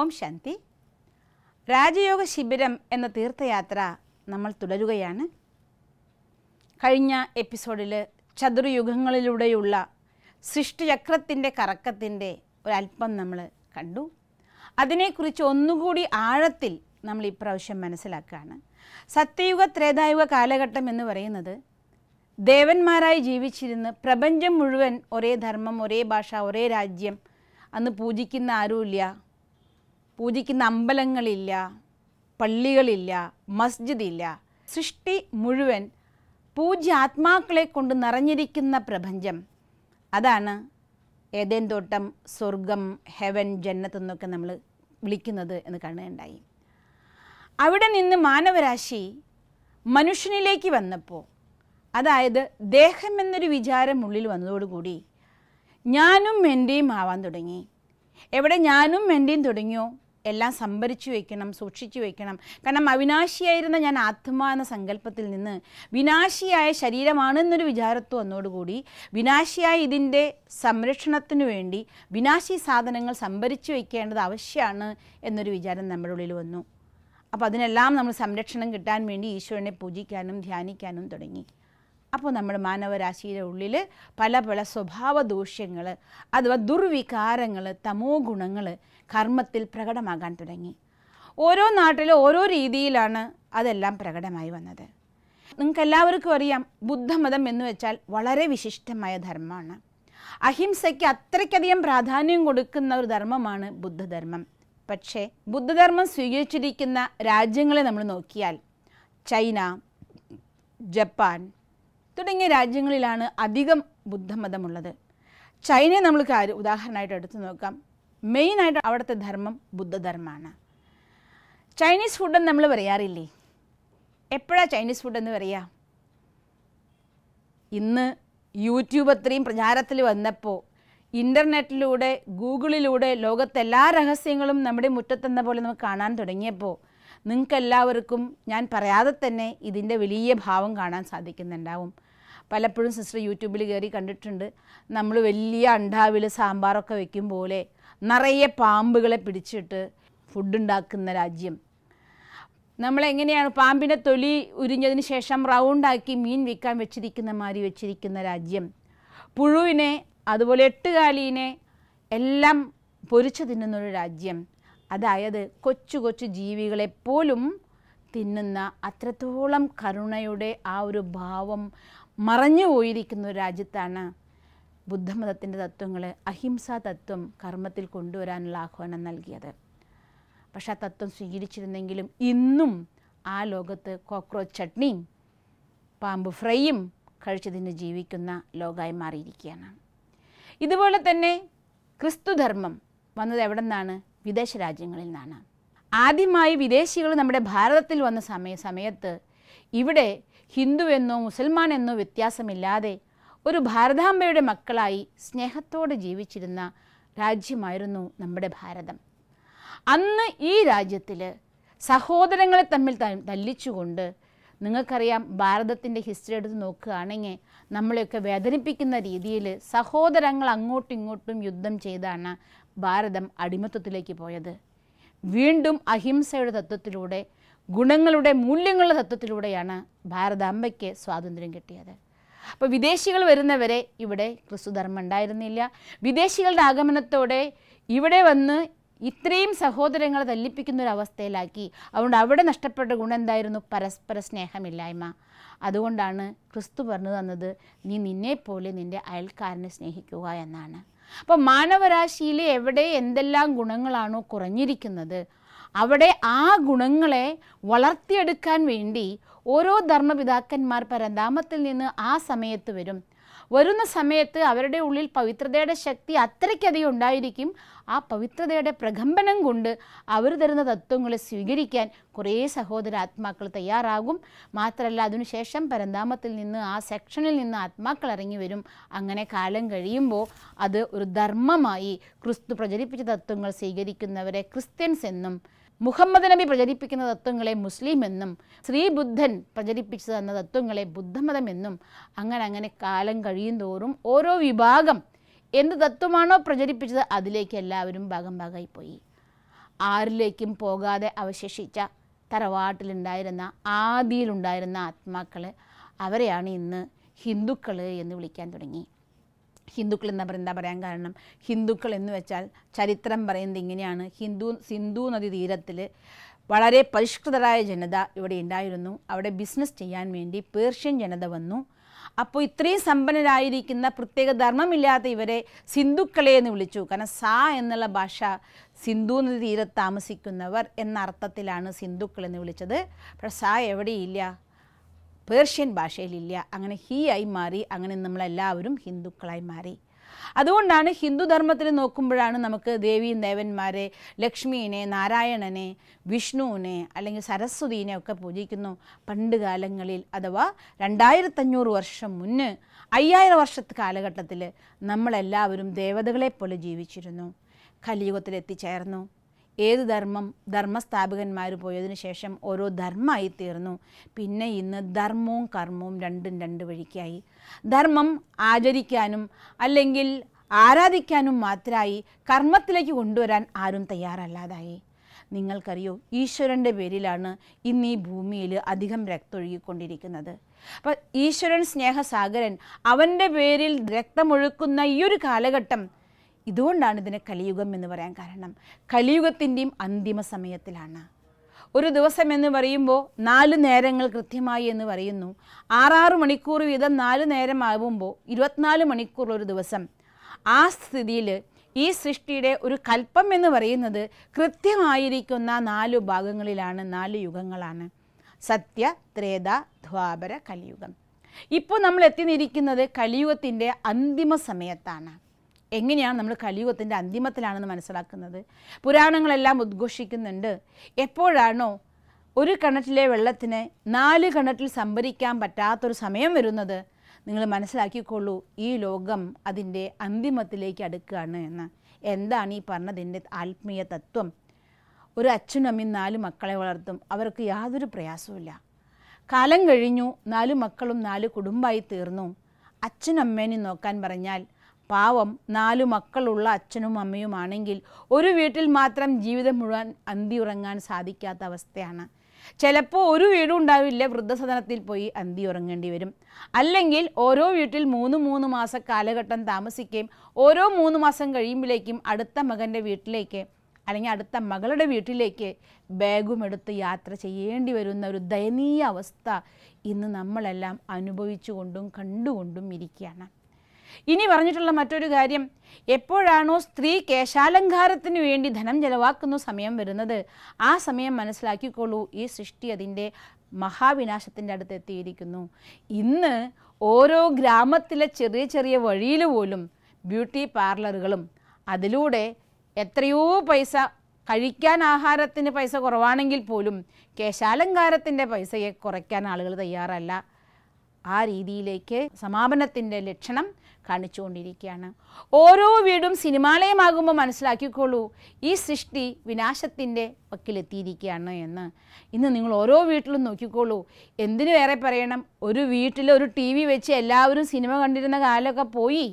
ഓം ശാന്തി. രാജയോഗ ശിബിരം എന്ന തീർത്ഥയാത്ര നമ്മൾ തുടരുകയാണ്. കഴിഞ്ഞ എപ്പിസോഡിൽ ചതുർയുഗങ്ങളിലൂടെയുള്ള സൃഷ്ടിചക്രത്തിൻ്റെ കറക്കത്തിൻ്റെ ഒരല്പം നമ്മൾ കണ്ടു. അതിനെക്കുറിച്ച് ഒന്നുകൂടി ആഴത്തിൽ നമ്മൾ ഇപ്രാവശ്യം മനസ്സിലാക്കുകയാണ്. സത്യയുഗ ത്രേതായുഗ കാലഘട്ടം എന്ന് പറയുന്നത് ദേവന്മാരായി ജീവിച്ചിരുന്ന് പ്രപഞ്ചം മുഴുവൻ ഒരേ ധർമ്മം, ഒരേ ഭാഷ, ഒരേ രാജ്യം, അന്ന് പൂജിക്കുന്ന ആരുമില്ല, പൂജിക്കുന്ന അമ്പലങ്ങളില്ല, പള്ളികളില്ല, മസ്ജിദ് ഇല്ല. സൃഷ്ടി മുഴുവൻ പൂജ്യ ആത്മാക്കളെ കൊണ്ട് നിറഞ്ഞിരിക്കുന്ന പ്രപഞ്ചം. അതാണ് ഏദൻ തോട്ടം, സ്വർഗം, ഹെവൻ, ജന്നത്ത് എന്നൊക്കെ നമ്മൾ വിളിക്കുന്നത് എന്ന് കാണുകയുണ്ടായി. അവിടെ നിന്ന് മാനവരാശി മനുഷ്യനിലേക്ക് വന്നപ്പോൾ, അതായത് ദേഹം എന്നൊരു വിചാരം ഉള്ളിൽ വന്നതോടുകൂടി ഞാനും എൻ്റെയും ആവാൻ തുടങ്ങി. എവിടെ ഞാനും എൻ്റെയും തുടങ്ങിയോ എല്ലാം സംഭരിച്ചു വയ്ക്കണം, സൂക്ഷിച്ചു വയ്ക്കണം. കാരണം അവിനാശിയായിരുന്ന ഞാൻ ആത്മാ എന്ന സങ്കല്പത്തിൽ നിന്ന് വിനാശിയായ ശരീരമാണെന്നൊരു വിചാരത്വം വന്നതോടുകൂടി വിനാശിയായ ഇതിൻ്റെ സംരക്ഷണത്തിനു വേണ്ടി വിനാശി സാധനങ്ങൾ സംഭരിച്ചു വയ്ക്കേണ്ടത് ആവശ്യമാണ് എന്നൊരു വിചാരം നമ്മുടെ ഉള്ളിൽ വന്നു. അപ്പോൾ അതിനെല്ലാം നമ്മൾ സംരക്ഷണം കിട്ടാൻ വേണ്ടി ഈശ്വരനെ പൂജിക്കാനും ധ്യാനിക്കാനും തുടങ്ങി. അപ്പോൾ നമ്മുടെ മാനവരാശിയുടെ ഉള്ളിൽ പല പല സ്വഭാവ ദൂഷ്യങ്ങൾ അഥവാ ദുർവികാരങ്ങൾ, തമോ ഗുണങ്ങൾ കർമ്മത്തിൽ പ്രകടമാകാൻ തുടങ്ങി. ഓരോ നാട്ടിലും ഓരോ രീതിയിലാണ് അതെല്ലാം പ്രകടമായി വന്നത്. നിങ്ങൾക്ക് എല്ലാവർക്കും അറിയാം, ബുദ്ധമതം എന്ന് വെച്ചാൽ വളരെ വിശിഷ്ടമായ ധർമ്മമാണ്. അഹിംസയ്ക്ക് അത്രയ്ക്കധികം പ്രാധാന്യം കൊടുക്കുന്ന ഒരു ധർമ്മമാണ് ബുദ്ധധർമ്മം. പക്ഷേ ബുദ്ധധർമ്മം സ്വീകരിച്ചിരിക്കുന്ന രാജ്യങ്ങളെ നമ്മൾ നോക്കിയാൽ ചൈന, ജപ്പാൻ തുടങ്ങിയ രാജ്യങ്ങളിലാണ് അധികം ബുദ്ധമതമുള്ളത്. ചൈനയെ നമ്മൾ ഉദാഹരണമായിട്ട് എടുത്തു നോക്കാം. മെയിനായിട്ട് അവിടുത്തെ ധർമ്മം ബുദ്ധധർമ്മമാണ്. ചൈനീസ് ഫുഡെന്ന് നമ്മൾ പറയാറില്ലേ? എപ്പോഴാണ് ചൈനീസ് ഫുഡെന്ന് പറയുക? ഇന്ന് യൂട്യൂബ് അത്രയും പ്രചാരത്തിൽ വന്നപ്പോൾ, ഇൻ്റർനെറ്റിലൂടെ, ഗൂഗിളിലൂടെ ലോകത്തെല്ലാ രഹസ്യങ്ങളും നമ്മുടെ മുറ്റത്തെന്ന പോലെ നമുക്ക് കാണാൻ തുടങ്ങിയപ്പോൾ നിങ്ങൾക്കെല്ലാവർക്കും ഞാൻ പറയാതെ തന്നെ ഇതിൻ്റെ വലിയ ഭാവം കാണാൻ സാധിക്കുന്നുണ്ടാവും. പലപ്പോഴും സിസ്റ്റർ യൂട്യൂബിൽ കയറി കണ്ടിട്ടുണ്ട്, നമ്മൾ വലിയ അണ്ടാവിൽ സാമ്പാറൊക്കെ വെക്കും പോലെ നിറയെ പാമ്പുകളെ പിടിച്ചിട്ട് ഫുഡുണ്ടാക്കുന്ന രാജ്യം. നമ്മളെങ്ങനെയാണ് പാമ്പിനെ തൊലി ഉരിഞ്ഞതിന് ശേഷം റൗണ്ടാക്കി മീൻ വിൽക്കാൻ വെച്ചിരിക്കുന്ന മാതിരി വെച്ചിരിക്കുന്ന രാജ്യം. പുഴുവിനെ, അതുപോലെ എട്ടുകാലീനെ എല്ലാം പൊരിച്ചു തിന്നുന്നൊരു രാജ്യം. അതായത് കൊച്ചു കൊച്ചു ജീവികളെപ്പോലും തിന്നുന്ന അത്രത്തോളം കരുണയുടെ ആ ഒരു ഭാവം മറഞ്ഞു പോയിരിക്കുന്ന ഒരു രാജ്യത്താണ് ബുദ്ധമതത്തിൻ്റെ തത്വങ്ങൾ, അഹിംസാ തത്വം കർമ്മത്തിൽ കൊണ്ടുവരാനുള്ള ആഹ്വാനം നൽകിയത്. പക്ഷെ ആ തത്വം സ്വീകരിച്ചിരുന്നെങ്കിലും ഇന്നും ആ ലോകത്ത് കോക്രോച്ച് ചട്നിയും പാമ്പ് ഫ്രൈയും കഴിച്ചതിന് ജീവിക്കുന്ന ലോകമായി മാറിയിരിക്കുകയാണ്. ഇതുപോലെ തന്നെ ക്രിസ്തുധർമ്മം വന്നത് എവിടെ നിന്നാണ്? വിദേശ രാജ്യങ്ങളിൽ നിന്നാണ്. ആദ്യമായി വിദേശികൾ നമ്മുടെ ഭാരതത്തിൽ വന്ന സമയത്ത് ഇവിടെ ഹിന്ദു എന്നോ മുസൽമാൻ എന്നോ വ്യത്യാസമില്ലാതെ ഒരു ഭാരതാംബയുടെ മക്കളായി സ്നേഹത്തോടെ ജീവിച്ചിരുന്ന രാജ്യമായിരുന്നു നമ്മുടെ ഭാരതം. അന്ന് ഈ രാജ്യത്തിൽ സഹോദരങ്ങളെ തമ്മിൽ തല്ലിച്ചുകൊണ്ട്, നിങ്ങൾക്കറിയാം ഭാരതത്തിൻ്റെ ഹിസ്റ്ററി എടുത്ത് നോക്കുകയാണെങ്കിൽ നമ്മളെയൊക്കെ വേദനിപ്പിക്കുന്ന രീതിയിൽ സഹോദരങ്ങൾ അങ്ങോട്ടും ഇങ്ങോട്ടും യുദ്ധം ചെയ്താണ് ഭാരതം അടിമത്വത്തിലേക്ക് പോയത്. വീണ്ടും അഹിംസയുടെ തത്വത്തിലൂടെ, ഗുണങ്ങളുടെ, മൂല്യങ്ങളുടെ തത്വത്തിലൂടെയാണ് ഭാരതാംബയ്ക്ക് സ്വാതന്ത്ര്യം കിട്ടിയത്. അപ്പോൾ വിദേശികൾ വരുന്നവരെ ഇവിടെ ക്രിസ്തുധർമ്മം ഉണ്ടായിരുന്നില്ല. വിദേശികളുടെ ആഗമനത്തോടെ ഇവിടെ വന്ന് ഇത്രയും സഹോദരങ്ങളെ തല്ലിപ്പിക്കുന്ന ഒരു അവസ്ഥയിലാക്കി. അതുകൊണ്ട് അവിടെ നഷ്ടപ്പെട്ട ഗുണം എന്തായിരുന്നു? പരസ്പര സ്നേഹമില്ലായ്മ. അതുകൊണ്ടാണ് ക്രിസ്തു പറഞ്ഞു തന്നത്, നീ നിന്നെപ്പോലെ നിൻ്റെ അയൽക്കാരനെ സ്നേഹിക്കുക എന്നാണ്. അപ്പോൾ മാനവരാശിയിൽ എവിടെ എന്തെല്ലാം ഗുണങ്ങളാണോ കുറഞ്ഞിരിക്കുന്നത് അവിടെ ആ ഗുണങ്ങളെ വളർത്തിയെടുക്കാൻ വേണ്ടി ഓരോ ധർമ്മപിതാക്കന്മാർ പരന്താമത്തിൽ നിന്ന് ആ സമയത്ത് വരുന്ന സമയത്ത് അവരുടെ ഉള്ളിൽ പവിത്രതയുടെ ശക്തി അത്രയ്ക്കധികം ഉണ്ടായിരിക്കും. ആ പവിത്രതയുടെ പ്രകമ്പനം കൊണ്ട് അവർ തരുന്ന തത്വങ്ങളെ സ്വീകരിക്കാൻ കുറേ സഹോദരാത്മാക്കൾ തയ്യാറാകും. മാത്രമല്ല അതിനുശേഷം പരന്താമത്തിൽ നിന്ന്, ആ സെക്ഷനിൽ നിന്ന് ആത്മാക്കൾ ഇറങ്ങി വരും. അങ്ങനെ കാലം കഴിയുമ്പോൾ അത് ഒരു ധർമ്മമായി ക്രിസ്തു പ്രചരിപ്പിച്ച തത്വങ്ങൾ സ്വീകരിക്കുന്നവരെ ക്രിസ്ത്യൻസ് എന്നും, മുഹമ്മദ് നബി പ്രചരിപ്പിക്കുന്ന തത്വങ്ങളെ മുസ്ലിം എന്നും, ശ്രീബുദ്ധൻ പ്രചരിപ്പിച്ചു തന്ന തത്വങ്ങളെ ബുദ്ധമതമെന്നും, അങ്ങനെ കാലം കഴിയും തോറും ഓരോ വിഭാഗം എന്ത് തത്വമാണോ പ്രചരിപ്പിച്ചത് അതിലേക്ക് എല്ലാവരും ഭാഗമായി പോയി. ആരിലേക്കും പോകാതെ അവശേഷിച്ച തറവാട്ടിലുണ്ടായിരുന്ന ആദിയിലുണ്ടായിരുന്ന ആത്മാക്കൾ, അവരെയാണ് ഇന്ന് ഹിന്ദുക്കൾ എന്ന് വിളിക്കാൻ തുടങ്ങി. ഹിന്ദുക്കൾ എന്താ പറയാൻ കാരണം? ഹിന്ദുക്കൾ എന്ന് വെച്ചാൽ ചരിത്രം പറയുന്നത് ഇങ്ങനെയാണ്. സിന്ധു നദി തീരത്തിൽ വളരെ പരിഷ്കൃതരായ ജനത ഇവിടെ ഉണ്ടായിരുന്നു. അവിടെ ബിസിനസ് ചെയ്യാൻ വേണ്ടി പേർഷ്യൻ ജനത വന്നു. അപ്പോൾ ഇത്രയും സമ്പന്നരായിരിക്കുന്ന പ്രത്യേക ധർമ്മമില്ലാത്ത ഇവരെ സിന്ധുക്കളെ എന്ന് വിളിച്ചു. കാരണം സാ എന്നുള്ള ഭാഷ സിന്ധു നദി തീരത്ത് താമസിക്കുന്നവർ എന്ന അർത്ഥത്തിലാണ് സിന്ധുക്കൾ എന്ന് വിളിച്ചത്. പക്ഷേ സാ എവിടെയില്ല, പേർഷ്യൻ ഭാഷയിലില്ല. അങ്ങനെ ഹി ആയി മാറി. അങ്ങനെ നമ്മളെല്ലാവരും ഹിന്ദുക്കളായി മാറി. അതുകൊണ്ടാണ് ഹിന്ദുധർമ്മത്തിൽ നോക്കുമ്പോഴാണ് നമുക്ക് ദേവീ ദേവന്മാരെ, ലക്ഷ്മീനെ, നാരായണനെ, വിഷ്ണുവിനെ അല്ലെങ്കിൽ സരസ്വതീനെ ഒക്കെ പൂജിക്കുന്നു. പണ്ട് കാലങ്ങളിൽ അഥവാ 2500 വർഷം മുന്നേ 5000 വർഷത്തെ കാലഘട്ടത്തിൽ നമ്മളെല്ലാവരും ദേവതകളെപ്പോലെ ജീവിച്ചിരുന്നു. കലിയുഗത്തിലെത്തിച്ചേർന്നു. ഏത് ധർമ്മം? ധർമ്മസ്ഥാപകന്മാർ പോയതിനു ശേഷം ഓരോ ധർമ്മമായി തീർന്നു. പിന്നെ ഇന്ന് ധർമ്മവും കർമ്മവും രണ്ടും രണ്ട് വഴിക്കായി. ധർമ്മം ആചരിക്കാനും അല്ലെങ്കിൽ ആരാധിക്കാനും മാത്രമായി കർമ്മത്തിലേക്ക് കൊണ്ടുവരാൻ ആരും തയ്യാറല്ലാതായി. നിങ്ങൾക്കറിയോ, ഈശ്വരൻ്റെ പേരിലാണ് ഇന്ന് ഈ ഭൂമിയിൽ അധികം രക്തമൊഴുകിക്കൊണ്ടിരിക്കുന്നത്. അപ്പം ഈശ്വരൻ സ്നേഹസാഗരൻ, അവൻ്റെ പേരിൽ രക്തമൊഴുക്കുന്ന ഈ ഒരു കാലഘട്ടം, ഇതുകൊണ്ടാണ് ഇതിനെ കലിയുഗം എന്ന് പറയാൻ കാരണം. കലിയുഗത്തിൻ്റെയും അന്തിമ സമയത്തിലാണ്. ഒരു ദിവസം എന്ന് പറയുമ്പോൾ 4 നേരങ്ങൾ കൃത്യമായി എന്ന് പറയുന്നു. 6 മണിക്കൂർ വീതം 4 നേരമാകുമ്പോൾ 24 മണിക്കൂർ ഒരു ദിവസം. ആ സ്ഥിതിയിൽ ഈ സൃഷ്ടിയുടെ ഒരു കൽപ്പം എന്ന് പറയുന്നത് കൃത്യമായിരിക്കുന്ന 4 ഭാഗങ്ങളിലാണ്, 4 യുഗങ്ങളാണ്. സത്യ, ത്രേത, ദ്വാപര, കലിയുഗം. ഇപ്പോൾ നമ്മൾ എത്തിയിരിക്കുന്നത് കലിയുഗത്തിൻ്റെ അന്തിമ സമയത്താണ്. എങ്ങനെയാണ് നമ്മൾ കലിയുഗത്തിൻ്റെ അന്തിമത്തിലാണെന്ന് മനസ്സിലാക്കുന്നത്? പുരാണങ്ങളെല്ലാം ഉദ്ഘോഷിക്കുന്നുണ്ട്. എപ്പോഴാണോ ഒരു കിണറ്റിലെ വെള്ളത്തിന് 4 കിണറ്റിൽ സംഭരിക്കാൻ പറ്റാത്തൊരു സമയം വരുന്നത്, നിങ്ങൾ മനസ്സിലാക്കിക്കൊള്ളൂ, ഈ ലോകം അതിൻ്റെ അന്തിമത്തിലേക്ക് അടുക്കുകയാണ് എന്ന്. എന്താണ് ഈ പറഞ്ഞതിൻ്റെ ആത്മീയ തത്വം? ഒരു അച്ഛനും അമ്മയും 4 മക്കളെ വളർത്തും. അവർക്ക് യാതൊരു പ്രയാസവുമില്ല. കാലം കഴിഞ്ഞു, 4 മക്കളും 4 കുടുംബമായി തീർന്നു. അച്ഛനും അമ്മേനെയും നോക്കാൻ പറഞ്ഞാൽ പാവം 4 മക്കളുള്ള അച്ഛനും അമ്മയുമാണെങ്കിൽ ഒരു വീട്ടിൽ മാത്രം ജീവിതം മുഴുവൻ അന്തി ഉറങ്ങാൻ സാധിക്കാത്ത അവസ്ഥയാണ്. ചിലപ്പോൾ ഒരു വീടും ഉണ്ടാവില്ല, വൃദ്ധസദനത്തിൽ പോയി അന്തി ഉറങ്ങേണ്ടി വരും. അല്ലെങ്കിൽ ഓരോ വീട്ടിൽ 3 മാസ കാലഘട്ടം താമസിക്കുകയും ഓരോ 3 മാസം കഴിയുമ്പോഴേക്കും അടുത്ത മകൻ്റെ വീട്ടിലേക്ക് അല്ലെങ്കിൽ അടുത്ത മകളുടെ വീട്ടിലേക്ക് ബാഗും എടുത്ത് യാത്ര ചെയ്യേണ്ടി വരുന്ന ഒരു ദയനീയ അവസ്ഥ ഇന്ന് നമ്മളെല്ലാം അനുഭവിച്ചുകൊണ്ടും കണ്ടുകൊണ്ടും ഇരിക്കുകയാണ്. ഇനി പറഞ്ഞിട്ടുള്ള മറ്റൊരു കാര്യം, എപ്പോഴാണോ സ്ത്രീ കേശാലങ്കാരത്തിന് വേണ്ടി ധനം ചെലവാക്കുന്ന സമയം വരുന്നത്, ആ സമയം മനസ്സിലാക്കിക്കോളൂ, ഈ സൃഷ്ടി അതിൻ്റെ മഹാവിനാശത്തിൻ്റെ അടുത്ത് എത്തിയിരിക്കുന്നു. ഇന്ന് ഓരോ ഗ്രാമത്തിലെ ചെറിയ ചെറിയ വഴിയിൽ പോലും ബ്യൂട്ടി പാർലറുകളും, അതിലൂടെ എത്രയോ പൈസ, കഴിക്കാൻ ആഹാരത്തിന് പൈസ കുറവാണെങ്കിൽ പോലും കേശാലങ്കാരത്തിൻ്റെ പൈസയെ കുറയ്ക്കാൻ ആളുകൾ തയ്യാറല്ല. ആ രീതിയിലേക്ക് സമാപനത്തിൻ്റെ ലക്ഷണം കാണിച്ചുകൊണ്ടിരിക്കുകയാണ്. ഓരോ വീടും സിനിമാലയമാകുമ്പോൾ മനസ്സിലാക്കിക്കോളൂ, ഈ സൃഷ്ടി വിനാശത്തിൻ്റെ വക്കിലെത്തിയിരിക്കുകയാണ് എന്ന്. ഇന്ന് നിങ്ങൾ ഓരോ വീട്ടിലും നോക്കിക്കോളൂ. എന്തിനു വേറെ പറയണം, ഒരു വീട്ടിൽ ഒരു TV വെച്ച് എല്ലാവരും സിനിമ കണ്ടിരുന്ന കാലമൊക്കെ പോയി.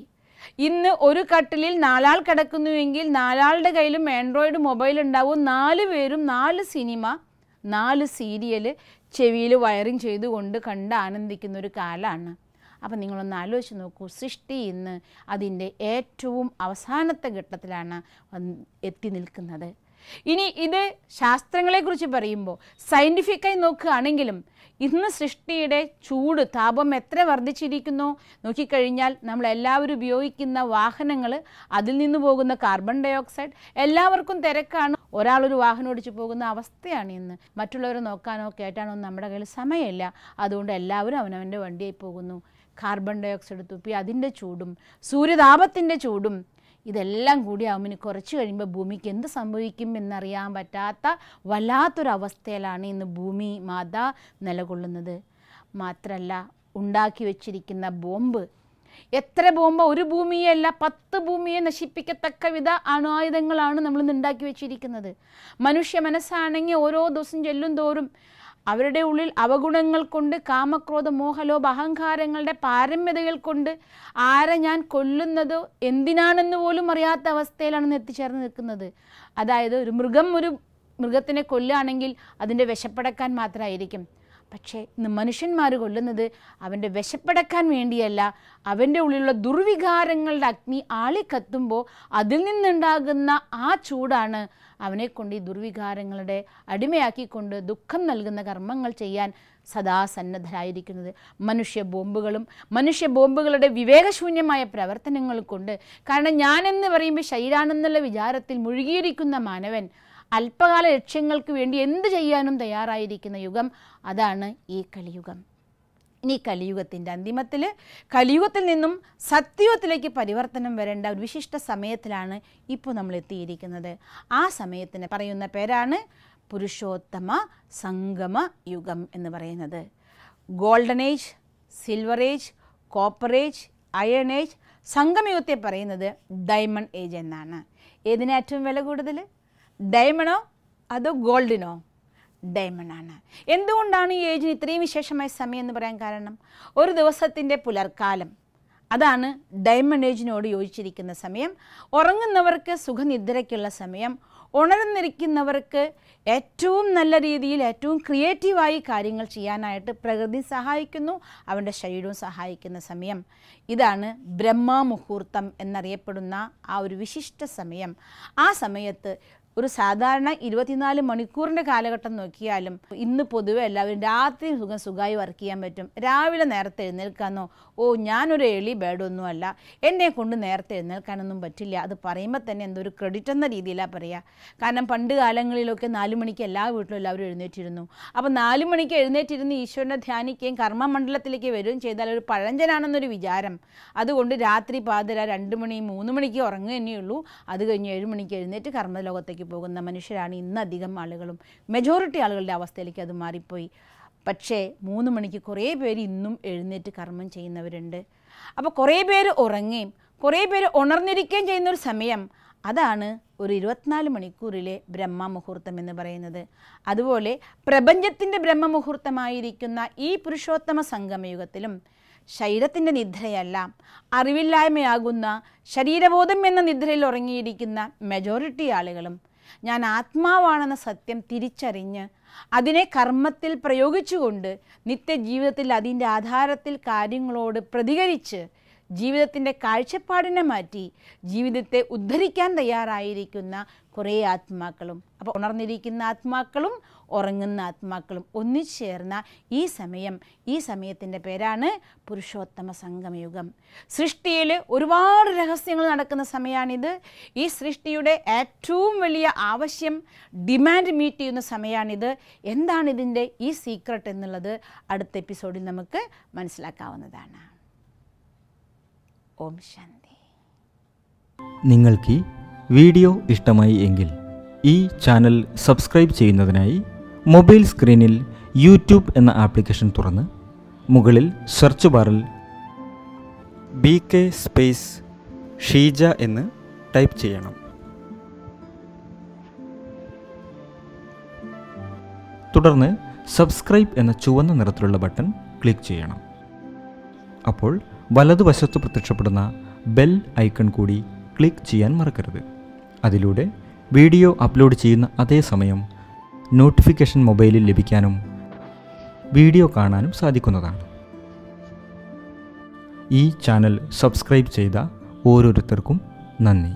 ഇന്ന് ഒരു കട്ടിലിൽ 4 ആൾ കിടക്കുന്നുവെങ്കിൽ 4 ആളുടെ കയ്യിലും ആൻഡ്രോയിഡ് മൊബൈൽ ഉണ്ടാവും. 4 പേരും 4 സിനിമ, 4 സീരിയൽ ചെവിയിൽ വയറിങ് ചെയ്തുകൊണ്ട് കണ്ട് ആനന്ദിക്കുന്ന ഒരു കാലമാണ്. അപ്പം നിങ്ങളൊന്ന് ആലോചിച്ച് നോക്കൂ, സൃഷ്ടി ഇന്ന് അതിൻ്റെ ഏറ്റവും അവസാനത്തെ ഘട്ടത്തിലാണ് എത്തി നിൽക്കുന്നത്. ഇനി ഇത് ശാസ്ത്രങ്ങളെക്കുറിച്ച് പറയുമ്പോൾ സയൻറ്റിഫിക്കായി നോക്കുകയാണെങ്കിലും ഇന്ന് സൃഷ്ടിയുടെ ചൂട്, താപം എത്ര വർദ്ധിച്ചിരിക്കുന്നു നോക്കിക്കഴിഞ്ഞാൽ നമ്മളെല്ലാവരും ഉപയോഗിക്കുന്ന വാഹനങ്ങൾ, അതിൽ നിന്ന് പോകുന്ന കാർബൺ ഡൈ ഓക്സൈഡ്, എല്ലാവർക്കും തിരക്കാണ്. ഒരാളൊരു വാഹനം ഓടിച്ച് പോകുന്ന അവസ്ഥയാണ് ഇന്ന്. മറ്റുള്ളവരെ നോക്കാനോ കേട്ടാനോ നമ്മുടെ കയ്യിൽ സമയമില്ല. അതുകൊണ്ട് എല്ലാവരും അവനവൻ്റെ വണ്ടിയായി പോകുന്നു. കാർബൺ ഡൈ ഓക്സൈഡ് തുപ്പി അതിൻ്റെ ചൂടും സൂര്യതാപത്തിൻ്റെ ചൂടും ഇതെല്ലാം കൂടി ആവുമ്പോൾ കുറച്ച് കഴിയുമ്പോൾ ഭൂമിക്ക് എന്ത് സംഭവിക്കും എന്നറിയാൻ പറ്റാത്ത വല്ലാത്തൊരവസ്ഥയിലാണ് ഇന്ന് ഭൂമി മാതാ നിലകൊള്ളുന്നത്. മാത്രമല്ല, ഉണ്ടാക്കി വച്ചിരിക്കുന്ന ബോംബ്, എത്ര ബോംബ്, ഒരു ഭൂമിയല്ല 10 ഭൂമിയെ നശിപ്പിക്കത്തക്ക വിധ അണുആയുധങ്ങളാണ് നമ്മൾ ഉണ്ടാക്കി വെച്ചിരിക്കുന്നത്. മനുഷ്യ മനസ്സാണെങ്കിൽ ഓരോ ദിവസം ചെല്ലും തോറും അവരുടെ ഉള്ളിൽ അവഗുണങ്ങൾ കൊണ്ട്, കാമക്രോധ മോഹലോഭ അഹങ്കാരങ്ങളുടെ പാരമ്യതകൾ കൊണ്ട് ആരെ ഞാൻ കൊല്ലുന്നത് എന്തിനാണെന്ന് പോലും അറിയാത്ത അവസ്ഥയിലാണ് എത്തിച്ചേർന്ന് നിൽക്കുന്നത്. അതായത് ഒരു മൃഗത്തിനെ കൊല്ലുകയാണെങ്കിൽ അതിൻ്റെ വിശപ്പടക്കാൻ മാത്രമായിരിക്കും. പക്ഷേ ഇന്ന് മനുഷ്യന്മാർ കൊല്ലുന്നത് അവൻ്റെ വിശപ്പടക്കാൻ വേണ്ടിയല്ല, അവൻ്റെ ഉള്ളിലുള്ള ദുർവികാരങ്ങളുടെ അഗ്നി ആളിക്കത്തുമ്പോൾ അതിൽ നിന്നുണ്ടാകുന്ന ആ ചൂടാണ് അവനെക്കൊണ്ട് ഈ ദുർവികാരങ്ങളുടെ അടിമയാക്കിക്കൊണ്ട് ദുഃഖം നൽകുന്ന കർമ്മങ്ങൾ ചെയ്യാൻ സദാ സന്നദ്ധരായിരിക്കുന്നത്. മനുഷ്യ ബോംബുകളുടെ വിവേകശൂന്യമായ പ്രവർത്തനങ്ങൾ കൊണ്ട്. കാരണം ഞാനെന്ന് പറയുമ്പോൾ ശരീരാണെന്നുള്ള വിചാരത്തിൽ മുഴുകിയിരിക്കുന്ന മാനവൻ അല്പകാല ലക്ഷ്യങ്ങൾക്ക് വേണ്ടി എന്ത് ചെയ്യാനും തയ്യാറായിരിക്കുന്ന യുഗം, അതാണ് ഈ കലിയുഗം. ഇനി കലിയുഗത്തിൻ്റെ അന്തിമത്തിൽ കലിയുഗത്തിൽ നിന്നും സത്യയുഗത്തിലേക്ക് പരിവർത്തനം വരേണ്ട ഒരു വിശിഷ്ട സമയത്തിലാണ് ഇപ്പോൾ നമ്മൾ എത്തിയിരിക്കുന്നത്. ആ സമയത്തിന് പറയുന്ന പേരാണ് പുരുഷോത്തമ സംഗമ യുഗം എന്ന് പറയുന്നത്. Golden age, silver age, copper age, iron age, സംഗമയുഗത്തെ പറയുന്നത് ഡയമണ്ട് ഏജ് എന്നാണ്. ഏതിന് ഏറ്റവും വില കൂടുതൽ, ഡയമണ്ടോ അതോ ഗോൾഡിനോ? ഡയമണ്ടാണ്. എന്തുകൊണ്ടാണ് ഈ ഏജിന് ഇത്രയും വിശേഷമായ സമയം എന്ന് പറയാൻ കാരണം, ഒരു ദിവസത്തിൻ്റെ പുലർക്കാലം അതാണ് ഡയമണ്ട് ഏജിനോട് യോജിച്ചിരിക്കുന്ന സമയം. ഉറങ്ങുന്നവർക്ക് സുഖനിദ്രയ്ക്കുള്ള സമയം, ഉണർന്നിരിക്കുന്നവർക്ക് ഏറ്റവും നല്ല രീതിയിൽ ഏറ്റവും ക്രിയേറ്റീവായി കാര്യങ്ങൾ ചെയ്യാനായിട്ട് പ്രകൃതി സഹായിക്കുന്നു, അവൻ്റെ ശരീരവും സഹായിക്കുന്ന സമയം. ഇതാണ് ബ്രഹ്മമുഹൂർത്തം എന്നറിയപ്പെടുന്ന ആ ഒരു വിശിഷ്ട സമയം. ആ സമയത്ത് ഒരു സാധാരണ 24 മണിക്കൂറിൻ്റെ കാലഘട്ടം നോക്കിയാലും ഇന്ന് പൊതുവെ എല്ലാവരും രാത്രി സുഖമായി വർക്ക് ചെയ്യാൻ പറ്റും. രാവിലെ നേരത്തെ എഴുന്നേൽക്കാനോ, ഞാനൊരു എളി ബേഡൊന്നുമല്ല, എന്നെ കൊണ്ട് നേരത്തെ എഴുന്നേൽക്കാനൊന്നും പറ്റില്ല, അത് പറയുമ്പോൾ തന്നെ എന്തോ ഒരു ക്രെഡിറ്റ് എന്ന രീതിയിലാണ് പറയുക. കാരണം പണ്ട് കാലങ്ങളിലൊക്കെ 4 മണിക്ക് എല്ലാ വീട്ടിലും എല്ലാവരും എഴുന്നേറ്റിരുന്നു. അപ്പോൾ 4 മണിക്ക് എഴുന്നേറ്റിരുന്ന് ഈശ്വരനെ ധ്യാനിക്കുകയും കർമ്മമണ്ഡലത്തിലേക്ക് വരികയും ചെയ്താൽ ഒരു പഴഞ്ചനാണെന്നൊരു വിചാരം. അതുകൊണ്ട് രാത്രി പാതിര 2 മണി 3 മണിക്ക് ഉറങ്ങുക തന്നെയുള്ളൂ. അത് കഴിഞ്ഞ് 7 മണിക്ക് എഴുന്നേറ്റ് കർമ്മലോകത്തേക്ക് പോകുന്ന മനുഷ്യരാണ് ഇന്ന് അധികം ആളുകളും. മെജോറിറ്റി ആളുകളുടെ അവസ്ഥയിലേക്ക് അത് മാറിപ്പോയി. പക്ഷേ 3 മണിക്ക് കുറേ പേര് ഇന്നും എഴുന്നേറ്റ് കർമ്മം ചെയ്യുന്നവരുണ്ട്. അപ്പോൾ കുറേ പേര് ഉറങ്ങുകയും കുറേ പേര് ഉണർന്നിരിക്കുകയും ചെയ്യുന്നൊരു സമയം, അതാണ് ഒരു 24 മണിക്കൂറിലെ ബ്രഹ്മമുഹൂർത്തം എന്ന് പറയുന്നത്. അതുപോലെ പ്രപഞ്ചത്തിൻ്റെ ബ്രഹ്മമുഹൂർത്തമായിരിക്കുന്ന ഈ പുരുഷോത്തമ സംഗമയുഗത്തിലും ശരീരത്തിൻ്റെ നിദ്രയല്ല, അറിവില്ലായ്മയാകുന്ന ശരീരബോധം എന്ന നിദ്രയിൽ ഉറങ്ങിയിരിക്കുന്ന മെജോറിറ്റി ആളുകളും ഞാൻ ആത്മാവാണെന്ന സത്യം തിരിച്ചറിഞ്ഞ് അതിനെ കർമ്മത്തിൽ പ്രയോഗിച്ചുകൊണ്ട് നിത്യജീവിതത്തിൽ അതിൻ്റെ ആധാരത്തിൽ കാര്യങ്ങളോട് പ്രതികരിച്ച് ജീവിതത്തിൻ്റെ കാഴ്ചപ്പാടിനെ മാറ്റി ജീവിതത്തെ ഉദ്ധരിക്കാൻ തയ്യാറായിരിക്കുന്ന കുറേ ആത്മാക്കളും. അപ്പോൾ ഉണർന്നിരിക്കുന്ന ആത്മാക്കളും ഉറങ്ങുന്ന ആത്മാക്കളും ഒന്നിച്ചേർന്ന ഈ സമയത്തിൻ്റെ പേരാണ് പുരുഷോത്തമ സംഗമയുഗം. സൃഷ്ടിയിൽ ഒരുപാട് രഹസ്യങ്ങൾ നടക്കുന്ന സമയമാണിത്. ഈ സൃഷ്ടിയുടെ ഏറ്റവും വലിയ ആവശ്യം, ഡിമാൻഡ് മീറ്റ് ചെയ്യുന്ന സമയമാണിത്. എന്താണ് ഇതിൻ്റെ ഈ സീക്രട്ട് എന്നുള്ളത് അടുത്ത എപ്പിസോഡിൽ നമുക്ക് മനസ്സിലാക്കാവുന്നതാണ്. ഓം ശാന്തി. നിങ്ങൾക്ക് ഈ വീഡിയോ ഇഷ്ടമായി എങ്കിൽ ഈ ചാനൽ സബ്സ്ക്രൈബ് ചെയ്യുന്നതിനായി മൊബൈൽ സ്ക്രീനിൽ യൂട്യൂബ് എന്ന ആപ്ലിക്കേഷൻ തുറന്ന് മുകളിൽ സെർച്ച് ബാറിൽ BK സ്പേസ് ഷീജ എന്ന് ടൈപ്പ് ചെയ്യണം. തുടർന്ന് സബ്സ്ക്രൈബ് എന്ന ചുവന്ന നിറത്തിലുള്ള ബട്ടൺ ക്ലിക്ക് ചെയ്യണം. അപ്പോൾ വലതുവശത്ത് പ്രത്യക്ഷപ്പെടുന്ന ബെൽ ഐക്കൺ കൂടി ക്ലിക്ക് ചെയ്യാൻ മറക്കരുത്. അതിലൂടെ വീഡിയോ അപ്ലോഡ് ചെയ്യുന്ന അതേ സമയം നോട്ടിഫിക്കേഷൻ മൊബൈലിൽ ലഭിക്കാനും വീഡിയോ കാണാനും സാധിക്കുന്നതാണ്. ഈ ചാനൽ സബ്സ്ക്രൈബ് ചെയ്ത ഓരോരുത്തർക്കും നന്ദി.